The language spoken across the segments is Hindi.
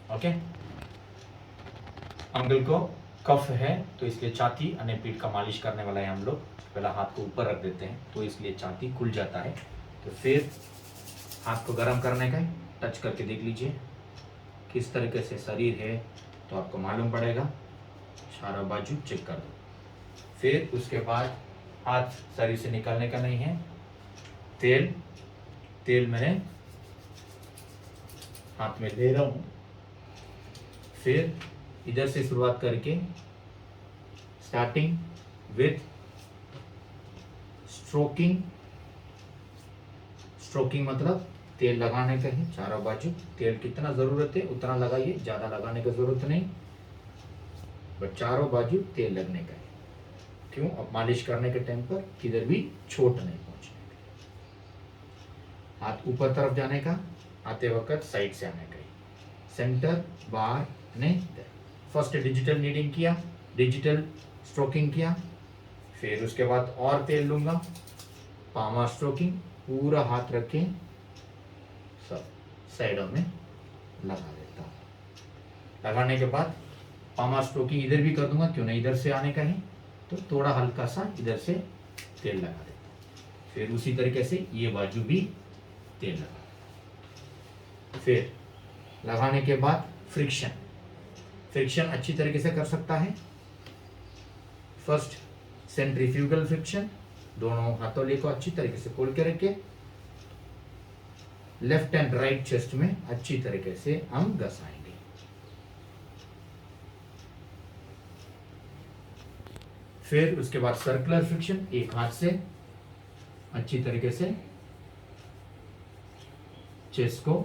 ओके। अंकल को कफ है तो इसलिए छाती અને पीठ का मालिश करने वाला है हम लोग। पहला हाथ को ऊपर रख देते हैं तो इसलिए छाती खुल जाता है। तो फिर हाथ को गर्म करने का है, टच करके देख लीजिए किस तरीके से शरीर है तो आपको मालूम पड़ेगा। चारों बाजू चेक कर दो। फिर उसके बाद हाथ शरीर से निकालने का नहीं है। तेल तेल मैंने हाथ में ले रहा हूं। फिर इधर से शुरुआत करके स्टार्टिंग विथ स्ट्रोकिंग। स्ट्रोकिंग मतलब तेल लगाने का है चारों बाजू। तेल कितना जरूरत है उतना लगाइए, ज्यादा लगाने की जरूरत नहीं, बट चारों बाजू तेल लगने का है। क्यों? अब मालिश करने के टाइम पर किधर भी चोट नहीं पहुंचने का। हाथ ऊपर तरफ जाने का, आते वक्त साइड से आने का, सेंटर बाहर नहीं। फर्स्ट डिजिटल नीडिंग किया, डिजिटल स्ट्रोकिंग किया, फिर उसके बाद और तेल लूंगा, पामा स्ट्रोकिंग, पूरा हाथ रखें, सब साइडों में लगा देता हूं। लगाने के बाद पामा स्ट्रोकिंग इधर भी कर दूंगा, क्यों नहीं, इधर से आने का है तो थोड़ा हल्का सा इधर से तेल लगा देता हूं। फिर उसी तरीके से ये बाजू भी तेल लगा। फिर लगाने के बाद फ्रिक्शन। फ्रिक्शन अच्छी तरीके से कर सकता है। फर्स्ट सेंट्रीफ्यूगल फ्रिक्शन, दोनों हाथों को अच्छी तरीके से खोल के रखे, लेफ्ट एंड राइट चेस्ट में अच्छी तरीके से हम घसाएंगे। फिर उसके बाद सर्कुलर फ्रिक्शन, एक हाथ से अच्छी तरीके से चेस्ट को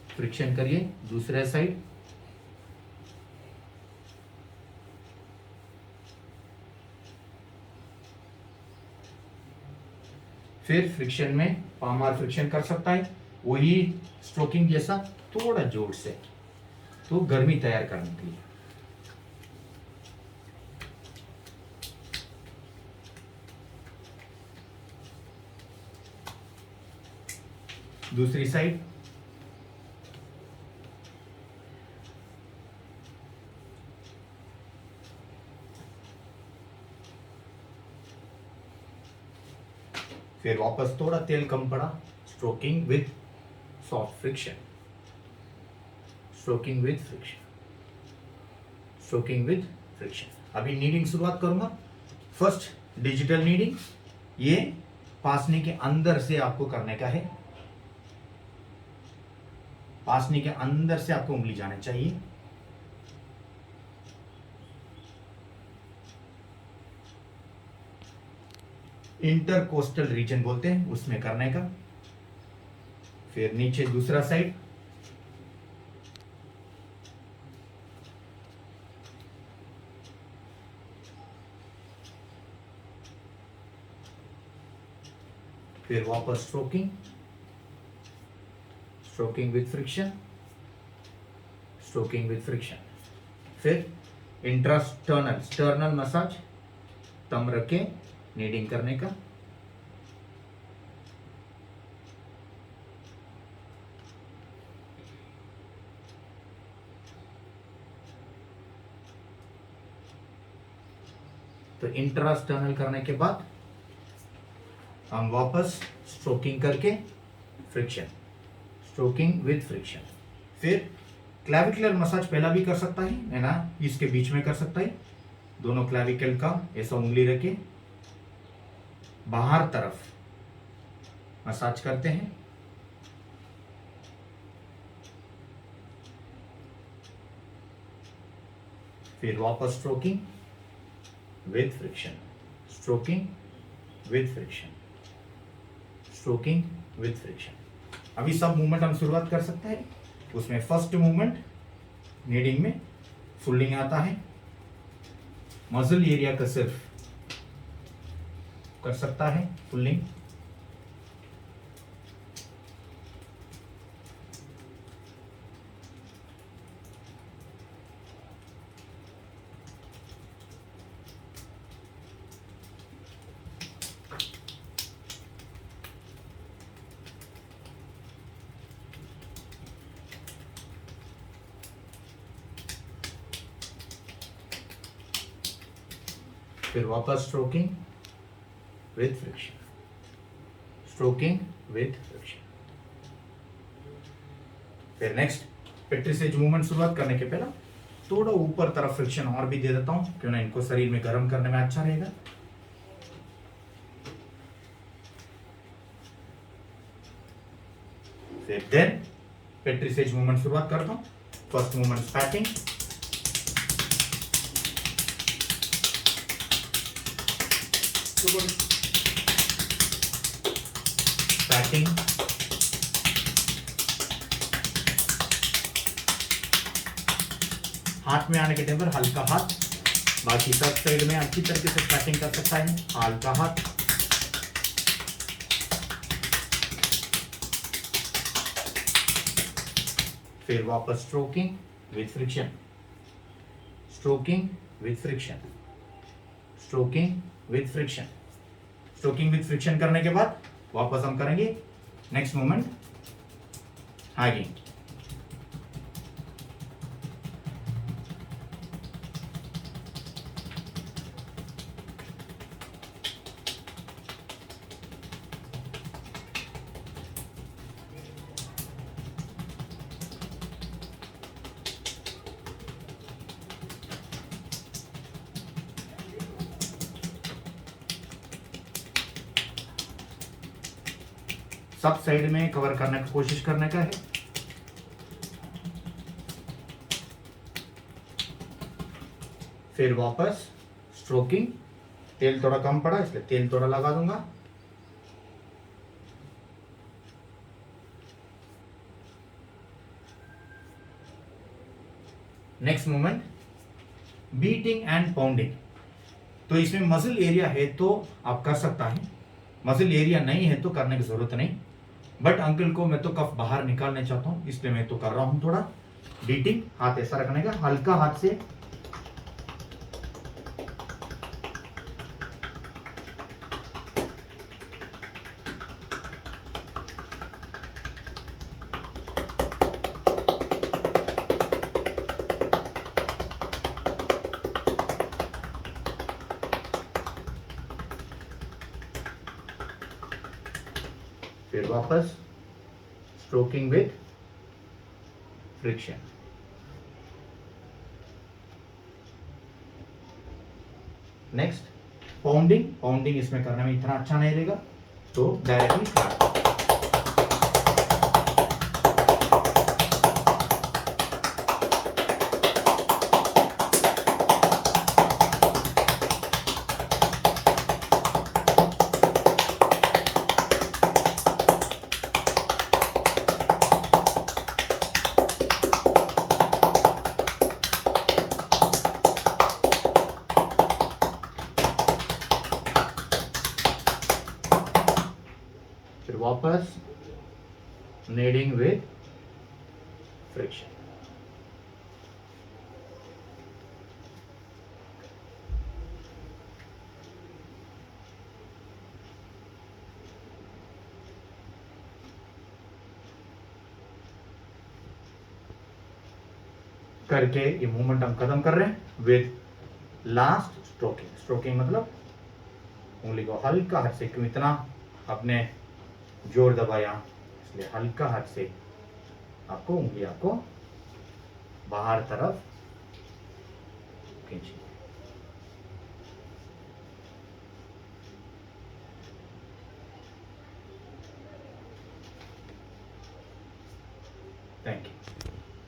फ्रिक्शन करिए, दूसरे साइड। फिर फ्रिक्शन में पामार फ्रिक्शन कर सकता है, वही स्ट्रोकिंग जैसा, थोड़ा जोर से, तो गर्मी तैयार करने के लिए। दूसरी साइड। फिर वापस थोड़ा तेल कम पड़ा, stroking with soft friction, stroking with friction, stroking with friction. अभी नीडिंग शुरुआत करूंगा। फर्स्ट डिजिटल नीडिंग, ये पासनी के अंदर से आपको करने का है। पासनी के अंदर से आपको उंगली जाने चाहिए। इंटरकोस्टल रीजन बोलते हैं, उसमें करने का। फिर नीचे दूसरा साइड, फिर वापस stroking, stroking with friction, stroking with friction. फिर इंट्रास्टर्नल, स्टर्नल मसाज, तम रखे नीडिंग करने का। तो इंट्रास्टर्नल करने के बाद हम वापस स्ट्रोकिंग करके फ्रिक्शन, स्ट्रोकिंग विथ फ्रिक्शन। फिर क्लैविकुलर मसाज पहला भी कर सकता है ना, इसके बीच में कर सकता है। दोनों क्लैविकल का ऐसा उंगली रखे, बाहर तरफ मसाज करते हैं। फिर वापस stroking with friction, stroking with friction, stroking with friction. अभी सब मूवमेंट हम शुरुआत कर सकते हैं। उसमें फर्स्ट मूवमेंट नीडिंग में फुल्लिंग आता है, मसल एरिया का सिर्फ कर सकता है फुल्लिंग। फिर वापस stroking with friction, stroking with friction. फिर नेक्स्ट पेट्रिसेज मूवमेंट शुरुआत करने के पहले थोड़ा ऊपर तरफ फ्रिक्शन और भी दे देता हूं, क्यों ना इनको शरीर में गर्म करने में अच्छा रहेगा। फिर देन पेट्रिसेज मूवमेंट शुरुआत करता हूं। फर्स्ट मूवमेंट स्पैटिंग, स्पैटिंग, हाथ में आने के टाइम पर हल्का हाथ, बाकी सब साइड में अच्छी तरीके से स्पैटिंग कर सकता है, हल्का हाथ। फिर वापस stroking with friction, stroking with friction, stroking with friction. Stroking with friction करने के बाद वापस हम करेंगे नेक्स्ट मूवमेंट हैगिंग। सब साइड में कवर करने की कोशिश करने का है। फिर वापस स्ट्रोकिंग, तेल थोड़ा कम पड़ा इसलिए तेल थोड़ा लगा दूंगा। Next movement beating and pounding. तो इसमें मसल एरिया है तो आप कर सकता है, मसल एरिया नहीं है तो करने की जरूरत नहीं। बट अंकल को मैं तो कफ बाहर निकालना चाहता हूं, इसलिए मैं तो कर रहा हूं थोड़ा बीटिंग। हाथ ऐसा रखने का, हल्का हाथ से फिर वापस stroking with friction. Next pounding, pounding इसमें करने में इतना अच्छा नहीं रहेगा तो डायरेक्टली स्टार्ट। फिर वापस नीडिंग विथ फ्रिक्शन। करके ये मूवमेंट हम खत्म कर रहे हैं विथ लास्ट स्ट्रोकिंग। स्ट्रोकिंग मतलब उंगली को हल्का हाथ से, क्यों इतना आपने जोर दबाया, इसलिए हल्का हाथ से आपको उंगलियां को बाहर तरफ खींचिए। Thank you.